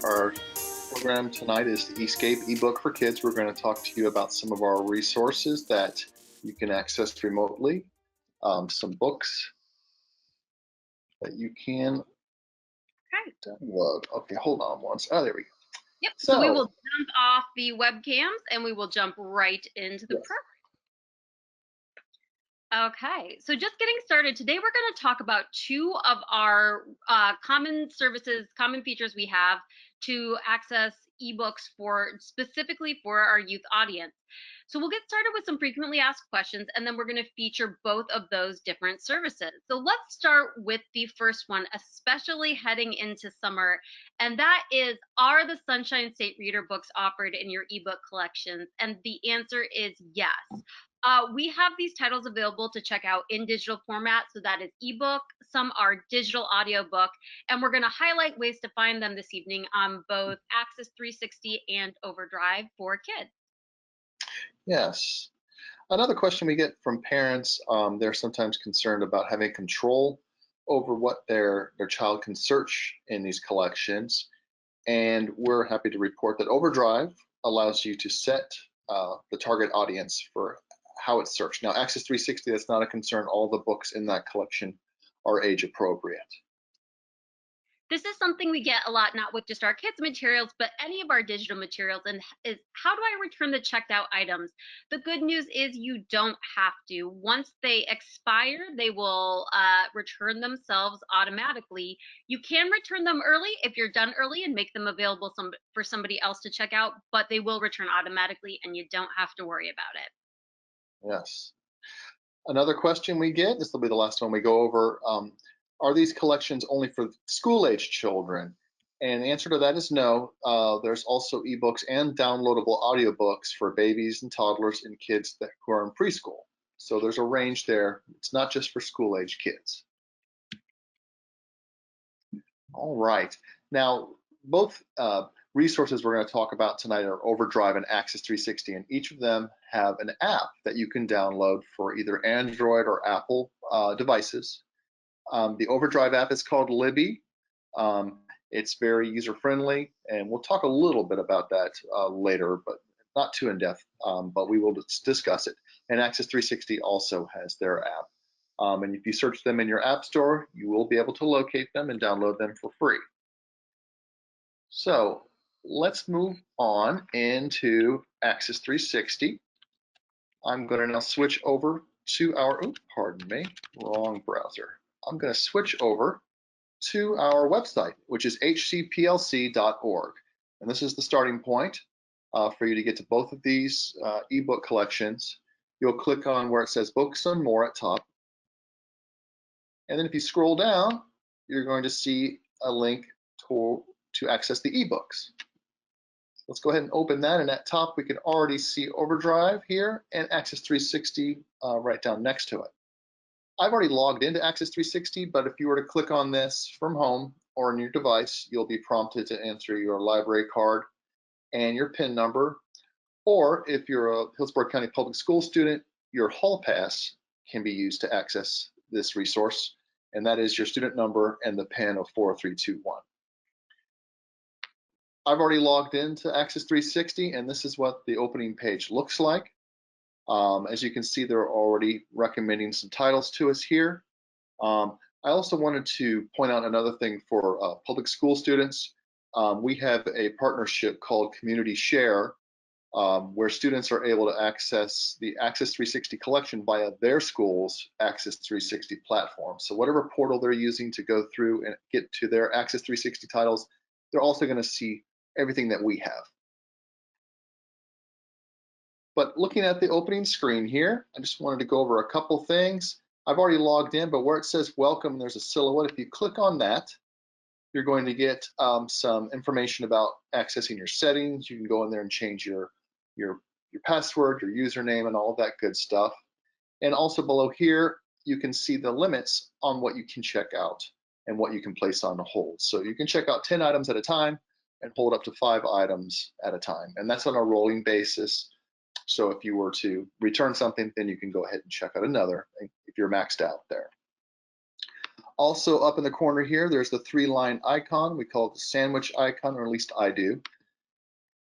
Our program tonight is the e-Scape ebook for kids. We're going to talk to you about some of our resources that you can access remotely, some books that you can download. Okay, hold on once. Oh, there we go. Yep, so we will jump off the webcams and we will jump right into the program. Okay, so just getting started, today we're going to talk about two of our common services, common features we have to access ebooks specifically for our youth audience. So we'll get started with some frequently asked questions, and then we're going to feature both of those different services. So let's start with the first one, especially heading into summer, and that is, are the Sunshine State Reader books offered in your ebook collections? And the answer is yes. We have these titles available to check out in digital format, so that is ebook, some are digital audiobook, and we're going to highlight ways to find them this evening on both Axis 360 and OverDrive for kids. Yes. Another question we get from parents, they're sometimes concerned about having control over what their child can search in these collections, and we're happy to report that OverDrive allows you to set the target audience for how it's searched. Now, Axis 360, that's not a concern. All the books in that collection are age appropriate. This is something we get a lot, not with just our kids' materials, but any of our digital materials, and is, how do I return the checked out items? The good news is you don't have to. Once they expire, they will return themselves automatically. You can return them early if you're done early and make them available for somebody else to check out, but they will return automatically and you don't have to worry about it. Yes. Another question we get, this will be the last one we go over, are these collections only for school-age children? And the answer to that is no. There's also ebooks and downloadable audiobooks for babies and toddlers and kids who are in preschool. So there's a range there. It's not just for school-age kids. All right. Now, both resources we're going to talk about tonight are OverDrive and Axis 360, and each of them have an app that you can download for either Android or Apple devices. The OverDrive app is called Libby. It's very user-friendly, and we'll talk a little bit about that later, but not too in-depth, but we will discuss it. And Axis 360 also has their app. And if you search them in your app store, you will be able to locate them and download them for free. So let's move on into Axis 360. I'm going to now switch over to our, pardon me, wrong browser. I'm going to switch over to our website, which is hcplc.org. And this is the starting point for you to get to both of these ebook collections. You'll click on where it says Books and More at top. And then if you scroll down, you're going to see a link to access the ebooks. Let's go ahead and open that, and at top we can already see OverDrive here and Axis 360 right down next to it. I've already logged into Axis 360, but if you were to click on this from home or on your device, you'll be prompted to enter your library card and your PIN number, or if you're a Hillsborough County Public School student, your hall pass can be used to access this resource, and that is your student number and the PIN of 4321. I've already logged into Axis 360, and this is what the opening page looks like. As you can see, they're already recommending some titles to us here. I also wanted to point out another thing for public school students. We have a partnership called Community Share, where students are able to access the Axis 360 collection via their school's Axis 360 platform. So whatever portal they're using to go through and get to their Axis 360 titles, they're also going to see everything that we have. But looking at the opening screen here, I just wanted to go over a couple things. I've already logged in, but where it says welcome, there's a silhouette. If you click on that, you're going to get some information about accessing your settings. You can go in there and change your password, your username, and all of that good stuff. And also below here, you can see the limits on what you can check out and what you can place on hold. So you can check out 10 items at a time and hold up to 5 items at a time. And that's on a rolling basis. So if you were to return something, then you can go ahead and check out another if you're maxed out there. Also up in the corner here, there's the 3-line icon. We call it the sandwich icon, or at least I do.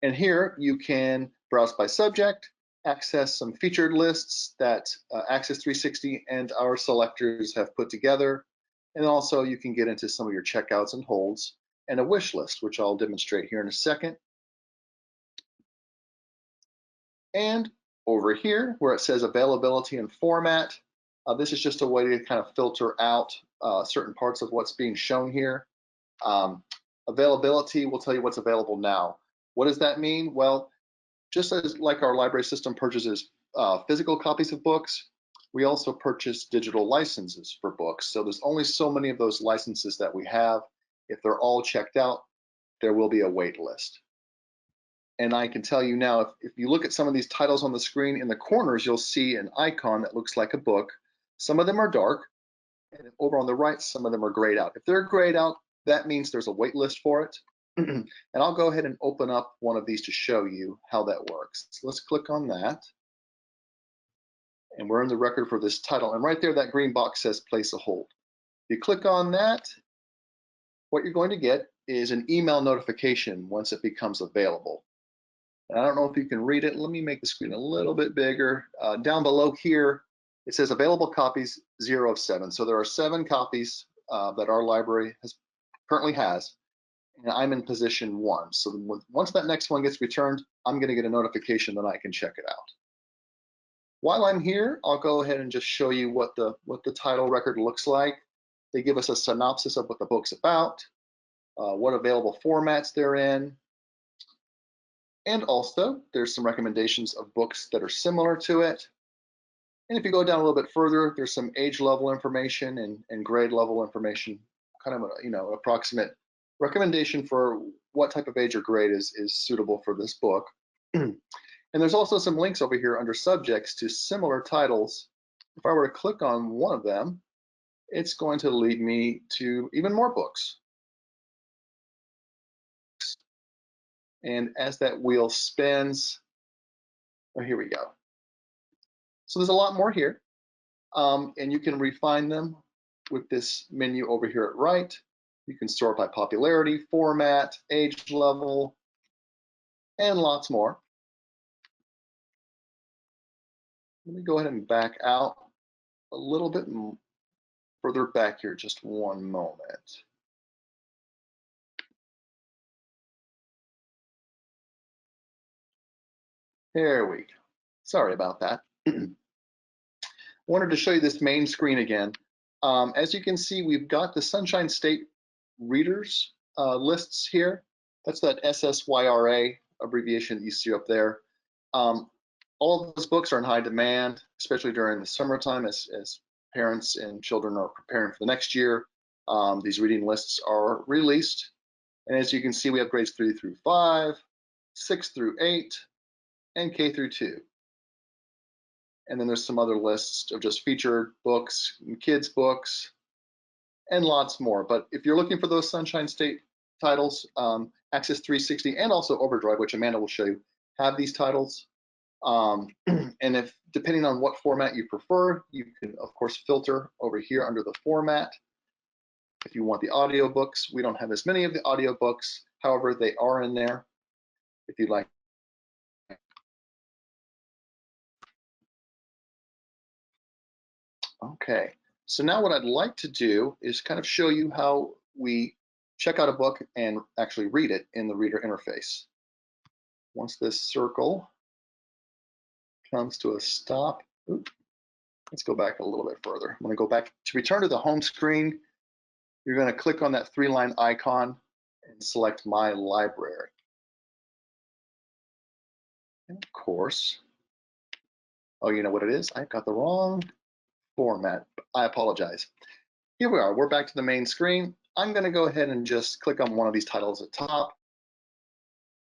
And here you can browse by subject, access some featured lists that Axis 360 and our selectors have put together. And also you can get into some of your checkouts and holds and a wish list, which I'll demonstrate here in a second. And over here where it says availability and format, this is just a way to kind of filter out certain parts of what's being shown here. Availability will tell you what's available now. What does that mean? Well, just as like our library system purchases physical copies of books, we also purchase digital licenses for books. So there's only so many of those licenses that we have. If they're all checked out, there will be a wait list. And I can tell you now, if you look at some of these titles on the screen, in the corners, you'll see an icon that looks like a book. Some of them are dark, and over on the right, some of them are grayed out. If they're grayed out, that means there's a wait list for it. And I'll go ahead and open up one of these to show you how that works. So let's click on that. And we're in the record for this title. And right there, that green box says place a hold. If you click on that, what you're going to get is an email notification once it becomes available. And I don't know if you can read it. Let me make the screen a little bit bigger. Down below here, it says available copies 0 of 7. So there are 7 copies that our library currently has. And I'm in position 1. So once that next one gets returned, I'm going to get a notification that I can check it out. While I'm here, I'll go ahead and just show you what the title record looks like. They give us a synopsis of what the book's about, what available formats they're in, and also there's some recommendations of books that are similar to it. And if you go down a little bit further, there's some age level information and grade level information, kind of an approximate recommendation for what type of age or grade is suitable for this book. And there's also some links over here under subjects to similar titles. If I were to click on one of them, it's going to lead me to even more books. And as that wheel spins, oh, here we go. So there's a lot more here. And you can refine them with this menu over here at right. You can sort by popularity, format, age level, and lots more. Let me go ahead and back out a little bit further back here, just one moment. There we go. Sorry about that. Wanted to show you this main screen again. As you can see, we've got the Sunshine State readers lists here. That's that SSYRA abbreviation that you see up there. All of those books are in high demand, especially during the summertime as parents and children are preparing for the next year. These reading lists are released. And as you can see, we have grades 3 through 5, 6 through 8, and K through 2. And then there's some other lists of just featured books, and kids books, and lots more. But if you're looking for those Sunshine State titles, Axis 360 and also OverDrive, which Amanda will show you, have these titles. And if depending on what format you prefer, you can of course filter over here under the format. If you want the audiobooks, we don't have as many of the audiobooks, however, they are in there. If you'd like. Okay, so now what I'd like to do is kind of show you how we check out a book and actually read it in the reader interface. Once this circle comes to a stop, oops, let's go back a little bit further. I'm going to go back to return to the home screen. You're going to click on that 3-line icon and select My Library. And of course, oh, you know what it is? I've got the wrong format. I apologize. Here we are. We're back to the main screen. I'm going to go ahead and just click on one of these titles at the top.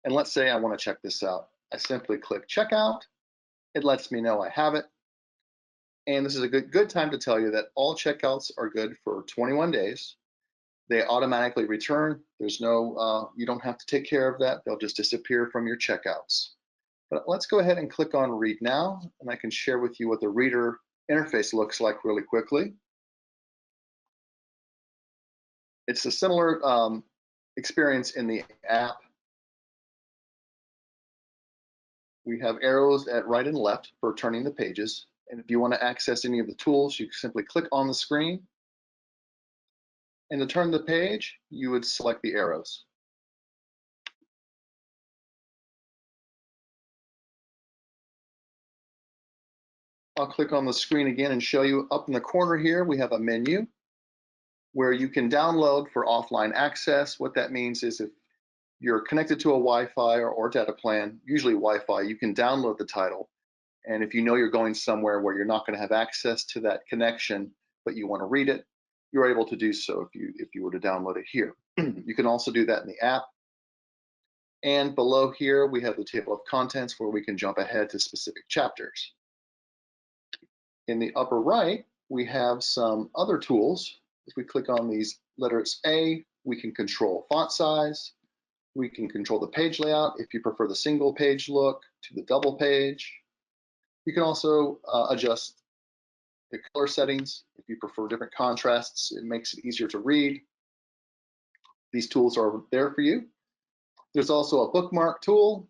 And let's say I want to check this out. I simply click Checkout. It lets me know I have it. And this is a good time to tell you that all checkouts are good for 21 days. They automatically return. There's no, you don't have to take care of that. They'll just disappear from your checkouts. But let's go ahead and click on Read Now, and I can share with you what the reader interface looks like really quickly. It's a similar experience in the app. We have arrows at right and left for turning the pages. And if you want to access any of the tools, you simply click on the screen. And to turn the page, you would select the arrows. I'll click on the screen again and show you up in the corner here, we have a menu where you can download for offline access. What that means is if you're connected to a Wi-Fi or data plan, usually Wi-Fi, you can download the title. And if you know you're going somewhere where you're not going to have access to that connection, but you want to read it, you're able to do so if you were to download it here. You can also do that in the app. And below here, we have the table of contents where we can jump ahead to specific chapters. In the upper right, we have some other tools. If we click on these letters A, we can control font size. We can control the page layout if you prefer the single page look to the double page. You can also adjust the color settings if you prefer different contrasts. It makes it easier to read. These tools are there for you. There's also a bookmark tool.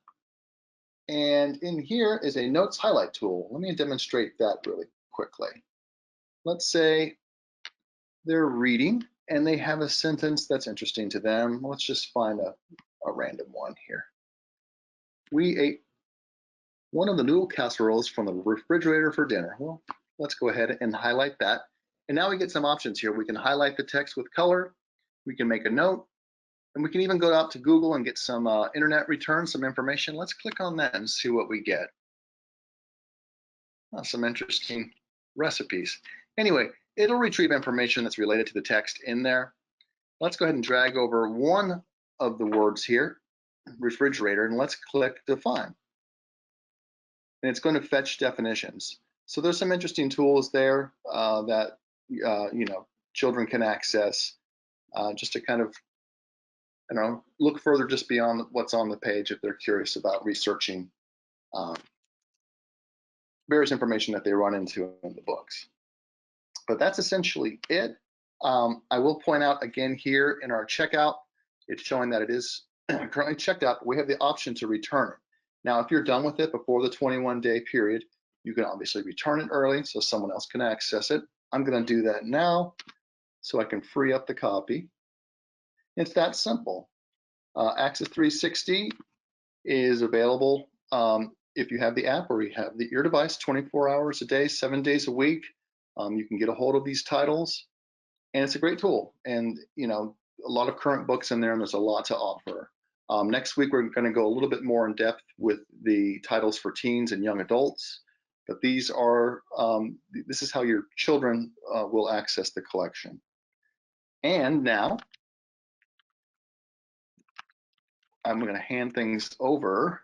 And in here is a notes highlight tool. Let me demonstrate that really quickly. Let's say they're reading and they have a sentence that's interesting to them. Let's just find a random one here. We ate one of the noodle casseroles from the refrigerator for dinner. Well, let's go ahead and highlight that. And now we get some options here. We can highlight the text with color. We can make a note. And we can even go out to Google and get some internet return, some information. Let's click on that and see what we get. Some interesting recipes. Anyway, it'll retrieve information that's related to the text in there. Let's go ahead and drag over one of the words here, refrigerator, and let's click define. And it's going to fetch definitions. So there's some interesting tools there that children can access just to kind of look further just beyond what's on the page if they're curious about researching various information that they run into in the books. But that's essentially it. I will point out again here in our checkout, it's showing that it is currently checked out, but we have the option to return it. Now, if you're done with it before the 21-day period, you can obviously return it early so someone else can access it. I'm going to do that now so I can free up the copy. It's that simple. Axis 360 is available if you have the app or you have your device 24 hours a day, 7 days a week. You can get a hold of these titles, and it's a great tool. And a lot of current books in there, and there's a lot to offer. Next week, we're going to go a little bit more in depth with the titles for teens and young adults. But these are, this is how your children will access the collection. And now, I'm going to hand things over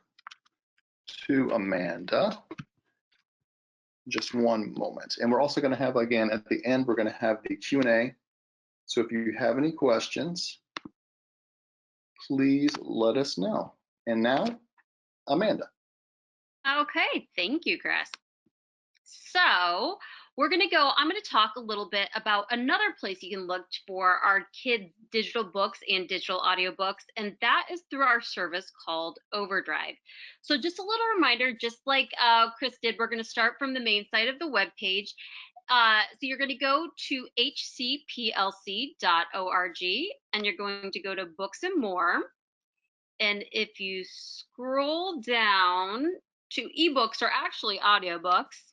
to Amanda. Just one moment. And we're also going to have, again, at the end, we're going to have the Q&A. So if you have any questions, please let us know. And now, Amanda. Okay, thank you, Chris. So I'm going to talk a little bit about another place you can look for our kids' digital books and digital audiobooks, and that is through our service called OverDrive. So just a little reminder, just like Chris did, we're going to start from the main site of the web page. So you're going to go to hcplc.org, and you're going to go to Books and More. And if you scroll down to eBooks, or actually audiobooks,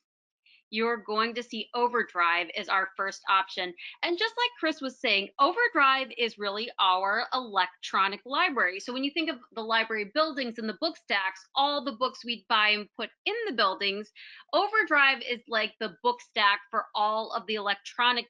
you're going to see OverDrive is our first option. And just like Chris was saying, OverDrive is really our electronic library. So when you think of the library buildings and the book stacks, all the books we'd buy and put in the buildings, OverDrive is like the book stack for all of the electronic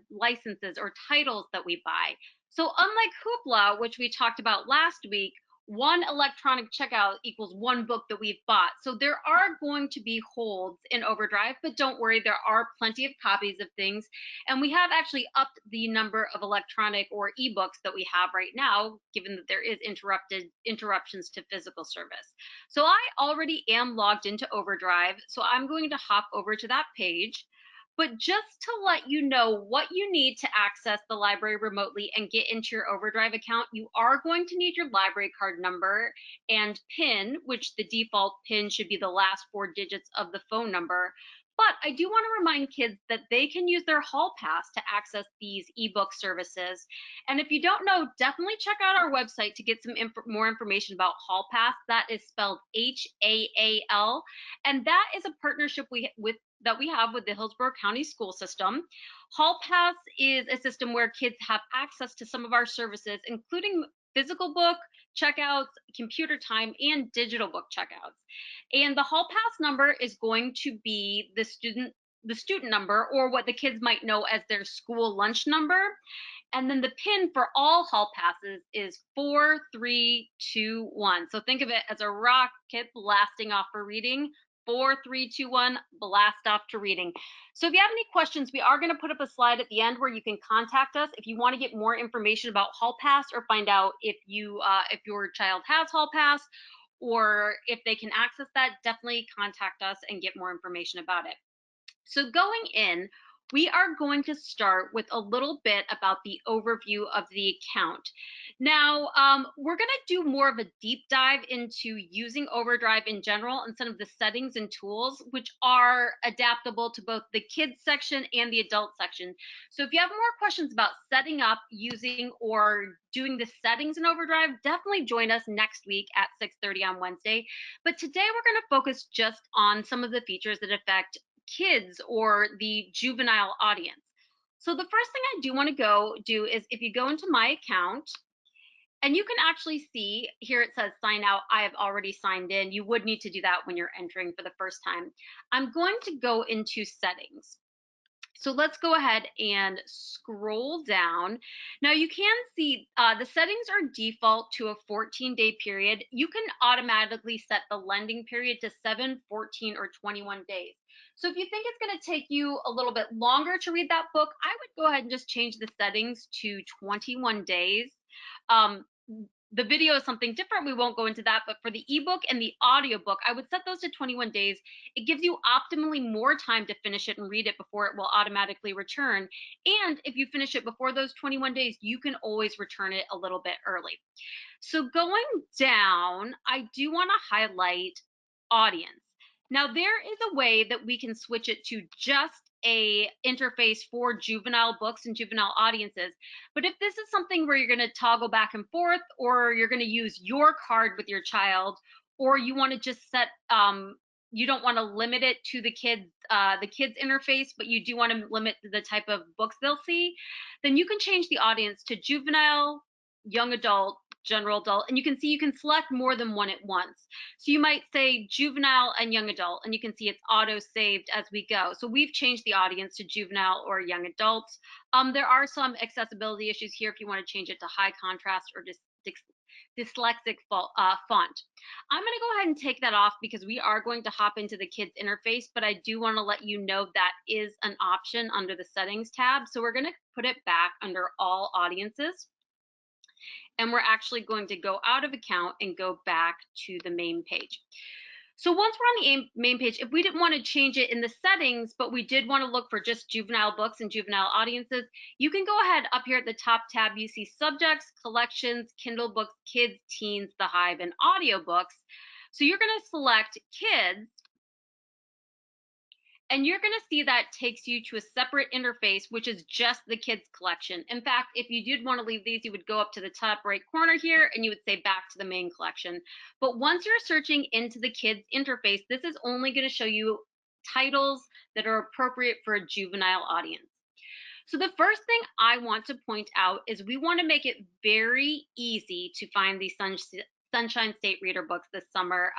licenses or titles that we buy. So unlike Hoopla, which we talked about last week, one electronic checkout equals one book that we've bought. So there are going to be holds in OverDrive, but don't worry, there are plenty of copies of things. And we have actually upped the number of electronic or ebooks that we have right now, given that there is interruptions to physical service. So I already am logged into OverDrive, so I'm going to hop over to that page. But just to let you know what you need to access the library remotely and get into your OverDrive account, you are going to need your library card number and PIN, which the default PIN should be the last 4 digits of the phone number. But I do want to remind kids that they can use their hall pass to access these ebook services. And if you don't know, definitely check out our website to get some more information about hall pass. That is spelled HAAL. And that is a partnership we have with the Hillsborough County School System. Hall Pass is a system where kids have access to some of our services, including physical book checkouts, computer time, and digital book checkouts. And the Hall Pass number is going to be the student number, or what the kids might know as their school lunch number. And then the PIN for all hall passes is 4321. So think of it as a rocket blasting off for reading. 4321, blast off to reading. So if you have any questions, we are going to put up a slide at the end where you can contact us if you want to get more information about hall pass, or find out if your child has hall pass, or if they can access that. Definitely contact us and get more information about it. So going in, we are going to start with a little bit about the overview of the account. Now, we're going to do more of a deep dive into using OverDrive in general instead of the settings and tools, which are adaptable to both the kids section and the adult section. So if you have more questions about setting up, using, or doing the settings in OverDrive, definitely join us next week at 6:30 on Wednesday. But today we're going to focus just on some of the features that affect kids or the juvenile audience. So the first thing I do want to do is, if you go into my account, and you can actually see here it says sign out. I have already signed in. You would need to do that when you're entering for the first time. I'm going to go into settings. So let's go ahead and scroll down. Now you can see the settings are default to a 14-day period. You can automatically set the lending period to 7, 14, or 21 days. So if you think it's going to take you a little bit longer to read that book, I would go ahead and just change the settings to 21 days. The video is something different. We won't go into that, but for the ebook and the audiobook, I would set those to 21 days. It gives you optimally more time to finish it and read it before it will automatically return. And if you finish it before those 21 days, you can always return it a little bit early. So going down, I do want to highlight audience. Now there is a way that we can switch it to just a interface for juvenile books and juvenile audiences. But if this is something where you're going to toggle back and forth, or you're going to use your card with your child, or you want to just set you don't want to limit it to the kids interface, but you do want to limit the type of books they'll see, then you can change the audience to juvenile, young adult, general adult, and you can see you can select more than one at once. So you might say juvenile and young adult, and you can see it's auto saved as we go. So we've changed the audience to juvenile or young adults. There are some accessibility issues here if you want to change it to high contrast or dyslexic font. I'm going to go ahead and take that off because we are going to hop into the kids interface, but I do want to let you know that is an option under the settings tab. So we're going to put it back under all audiences. And we're actually going to go out of account and go back to the main page. So once we're on the main page, if we didn't want to change it in the settings, but we did want to look for just juvenile books and juvenile audiences, you can go ahead up here at the top tab. You see subjects, collections, Kindle books, kids, teens, the Hive, and audiobooks. So you're going to select kids, and you're going to see that takes you to a separate interface, which is just the kids collection. In fact, if you did want to leave these, you would go up to the top right corner here and you would say back to the main collection. But once you're searching into the kids interface, this is only going to show you titles that are appropriate for a juvenile audience. So the first thing I want to point out is we want to make it very easy to find these Sunshine State Reader books this summer.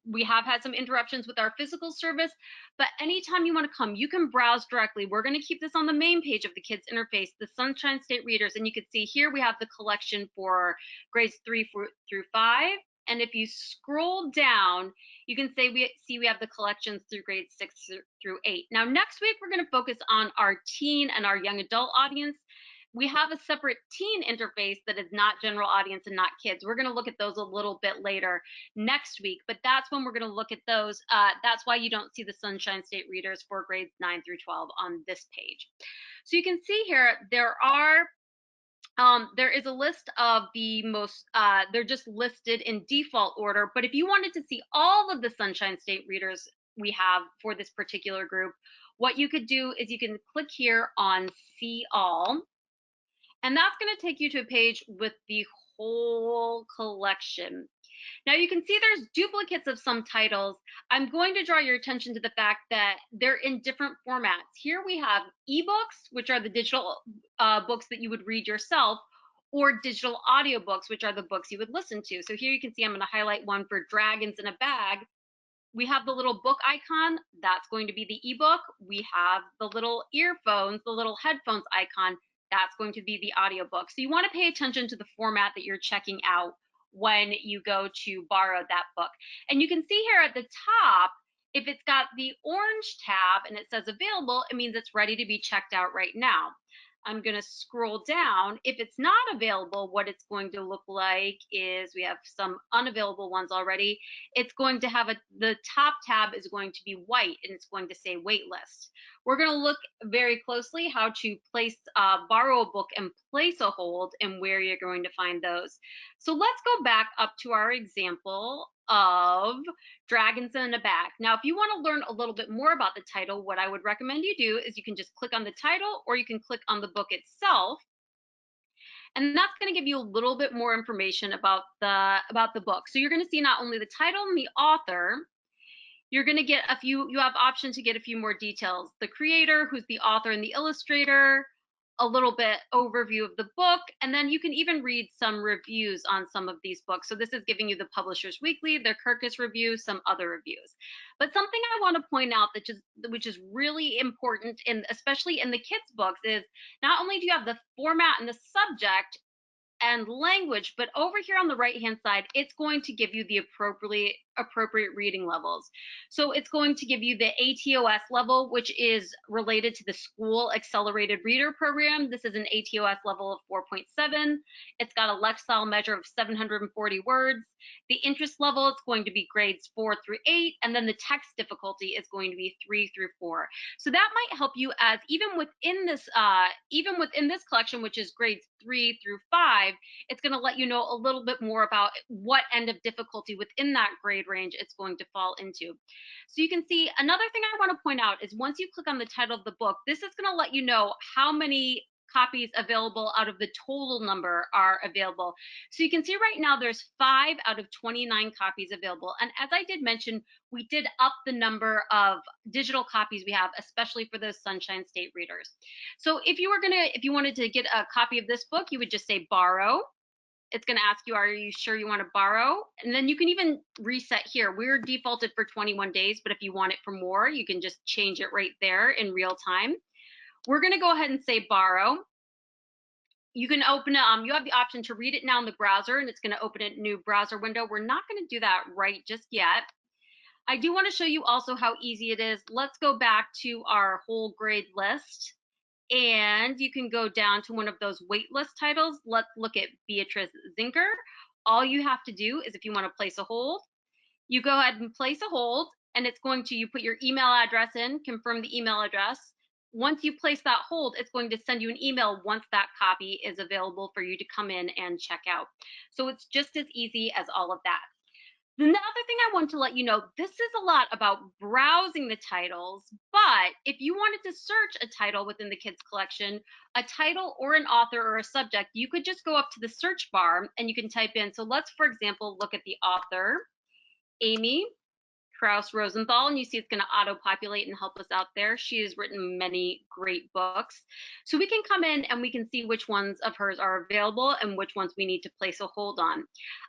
We have had some interruptions with our physical service, but anytime you want to come, you can browse directly. We're going to keep this on the main page of the kids interface, the Sunshine State Readers, and you can see here we have the collection for grades 3 through 5. And if you scroll down, you can see we have the collections through grades 6 through 8. Now next week we're going to focus on our teen and our young adult audience. We have a separate teen interface that is not general audience and not kids. We're going to look at those a little bit later next week, but that's when we're going to look at those. That's why you don't see the Sunshine State readers for grades 9 through 12 on this page. So you can see here, there is a list of the most, they're just listed in default order, but if you wanted to see all of the Sunshine State readers we have for this particular group, what you could do is you can click here on See All, and that's going to take you to a page with the whole collection. Now you can see there's duplicates of some titles. I'm going to draw your attention to the fact that they're in different formats. Here we have eBooks, which are the digital books that you would read yourself, or digital audiobooks, which are the books you would listen to. So here you can see I'm going to highlight one for Dragons in a Bag. We have the little book icon. That's going to be the ebook. We have the little earphones, the little headphones icon. That's going to be the audiobook. So you want to pay attention to the format that you're checking out when you go to borrow that book. And you can see here at the top, if it's got the orange tab and it says available, it means it's ready to be checked out right now. I'm going to scroll down. If it's not available, what it's going to look like is we have some unavailable ones already. It's going to have the top tab is going to be white and it's going to say wait list. We're going to look very closely how to place, borrow a book and place a hold and where you're going to find those. So let's go back up to our example of Dragons in a Bag. Now, if you want to learn a little bit more about the title, what I would recommend you do is you can just click on the title or you can click on the book itself. And that's going to give you a little bit more information about the book. So you're going to see not only the title and the author, you're going to get you have option to get a few more details. The creator, who's the author and the illustrator, a little bit overview of the book, and then you can even read some reviews on some of these books. So this is giving you the Publishers Weekly, their Kirkus review, some other reviews. But something I want to point out which is really important, especially in the kids' books, is not only do you have the format and the subject and language, but over here on the right hand side, it's going to give you the appropriate reading levels. So it's going to give you the ATOS level, which is related to the School Accelerated Reader Program. This is an ATOS level of 4.7. It's got a Lexile measure of 740 words. The interest level is going to be grades 4 through 8, and then the text difficulty is going to be 3 through 4. So that might help you as even within this collection, which is grades 3 through 5, it's going to let you know a little bit more about what end of difficulty within that grade range it's going to fall into. So you can see another thing I want to point out is once you click on the title of the book, this is going to let you know how many copies available out of the total number are available. So you can see right now there's 5 out of 29 copies available. And as I did mention, we did up the number of digital copies we have, especially for those Sunshine State readers. So if you wanted to get a copy of this book, you would just say borrow. It's going to ask you, are you sure you want to borrow? And then you can even reset here. We're defaulted for 21 days, but if you want it for more, you can just change it right there in real time. We're going to go ahead and say borrow. You can open it, you have the option to read it now in the browser, and it's going to open a new browser window. We're not going to do that right just yet. I do want to show you also how easy it is. Let's go back to our whole grade list, and you can go down to one of those waitlist titles. Let's look at Beatrice Zinker. All you have to do is if you want to place a hold, you go ahead and place a hold, and it's going to, you put your email address in, confirm the email address. Once you place that hold, it's going to send you an email once that copy is available for you to come in and check out. So it's just as easy as all of that. The other thing I want to let you know, this is a lot about browsing the titles, but if you wanted to search a title within the kids collection, a title or an author or a subject, you could just go up to the search bar and you can type in. So let's, for example, look at the author, Amy Krauss Rosenthal, and you see it's going to auto-populate and help us out there. She has written many great books. So we can come in and we can see which ones of hers are available and which ones we need to place a hold on.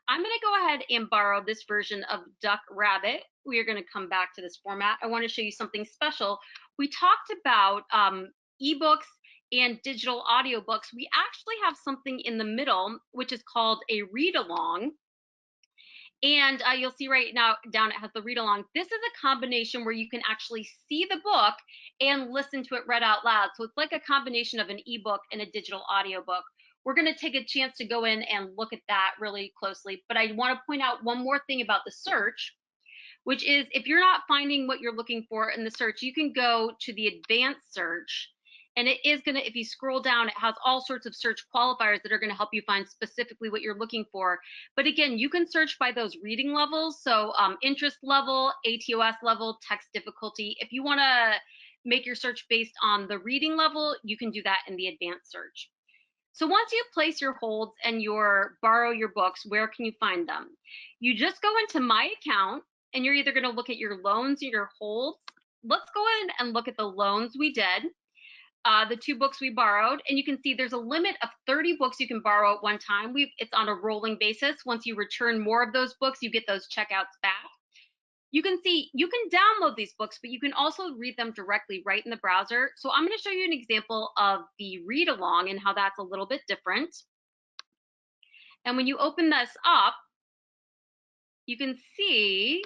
I'm going to go ahead and borrow this version of Duck Rabbit. We are going to come back to this format. I want to show you something special. We talked about eBooks and digital audiobooks. We actually have something in the middle, which is called a read-along. And you'll see right now down it has the read along. This is a combination where you can actually see the book and listen to it read out loud. So it's like a combination of an ebook and a digital audiobook. We're going to take a chance to go in and look at that really closely. But I want to point out one more thing about the search, which is if you're not finding what you're looking for in the search, you can go to the advanced search. And it is going to, if you scroll down, it has all sorts of search qualifiers that are going to help you find specifically what you're looking for. But again, you can search by those reading levels. So interest level, ATOS level, text difficulty. If you want to make your search based on the reading level, you can do that in the advanced search. So once you place your holds and borrow your books, where can you find them? You just go into My Account, and you're either going to look at your loans or your holds. Let's go in and look at the loans we did. The 2 books we borrowed, and you can see there's a limit of 30 books you can borrow at one time. It's on a rolling basis. Once you return more of those books, you get those checkouts back. You can see you can download these books, but you can also read them directly right in the browser. So I'm going to show you an example of the read along and how that's a little bit different. And when you open this up, you can see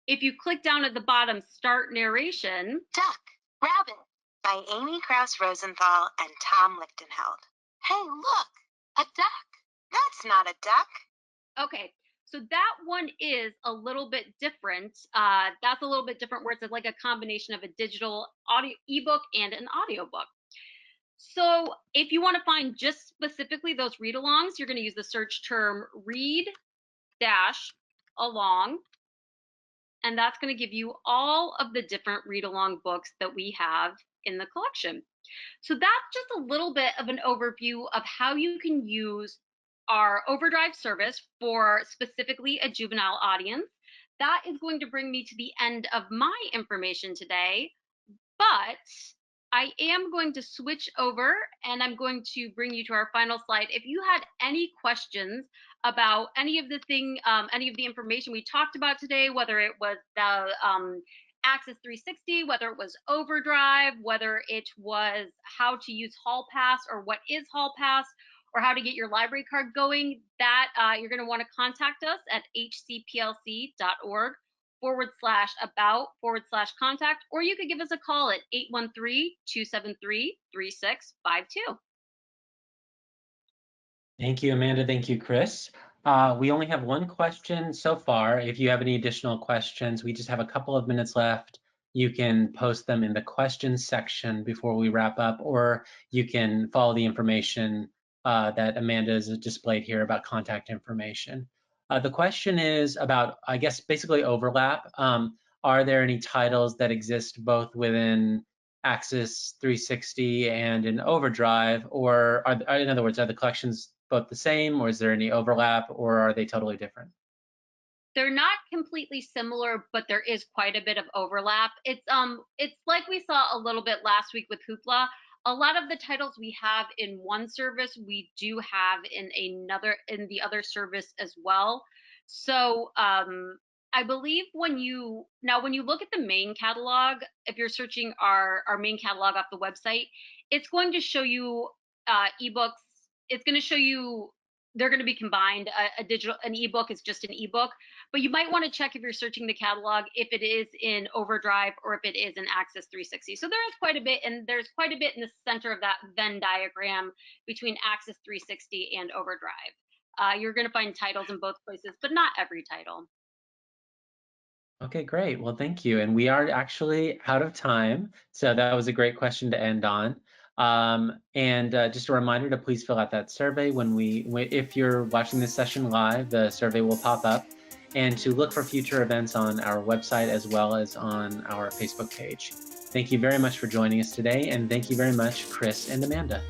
if you click down at the bottom, Start Narration. Duck, Rabbit by Amy Krauss Rosenthal and Tom Lichtenheld. Hey, look, a duck. That's not a duck. Okay, so that one is a little bit different. That's a little bit different where it's like a combination of a digital ebook and an audiobook. So if you want to find just specifically those read-alongs, you're going to use the search term read-along. And that's going to give you all of the different read-along books that we have in the collection. So that's just a little bit of an overview of how you can use our OverDrive service for specifically a juvenile audience. That is going to bring me to the end of my information today, but I am going to switch over and I'm going to bring you to our final slide. If you had any questions about any of the information we talked about today, whether it was the Axis 360, whether it was OverDrive, whether it was how to use Hall Pass or what is Hall Pass, or how to get your library card going, that you're going to want to contact us at hcplc.org/about/contact, or you could give us a call at 813-273-3652. Thank you, Amanda. Thank you, Chris. We only have one question so far. If you have any additional questions, we just have a couple of minutes left. You can post them in the questions section before we wrap up, or you can follow the information that Amanda has displayed here about contact information. The question is about, I guess, basically overlap. Are there any titles that exist both within Axis 360 and in OverDrive, or in other words, are the collections both the same, or is there any overlap, or are they totally different? They're not completely similar, but there is quite a bit of overlap. It's like we saw a little bit last week with Hoopla. A lot of the titles we have in one service, we do have in the other service as well. So I believe when you look at the main catalog, if you're searching our main catalog off the website, it's going to show you eBooks. It's going to show you they're going to be combined. An ebook is just an ebook, but you might want to check if you're searching the catalog if it is in OverDrive or if it is in Axis 360. So there is quite a bit, and there's quite a bit in the center of that Venn diagram between Axis 360 and OverDrive. You're going to find titles in both places, but not every title. Okay, great. Well, thank you. And we are actually out of time, so that was a great question to end on. Just a reminder to please fill out that survey if you're watching this session live, the survey will pop up, and to look for future events on our website as well as on our Facebook page. Thank you very much for joining us today, and thank you very much, Chris and Amanda.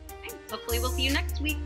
Thanks. Hopefully we'll see you next week.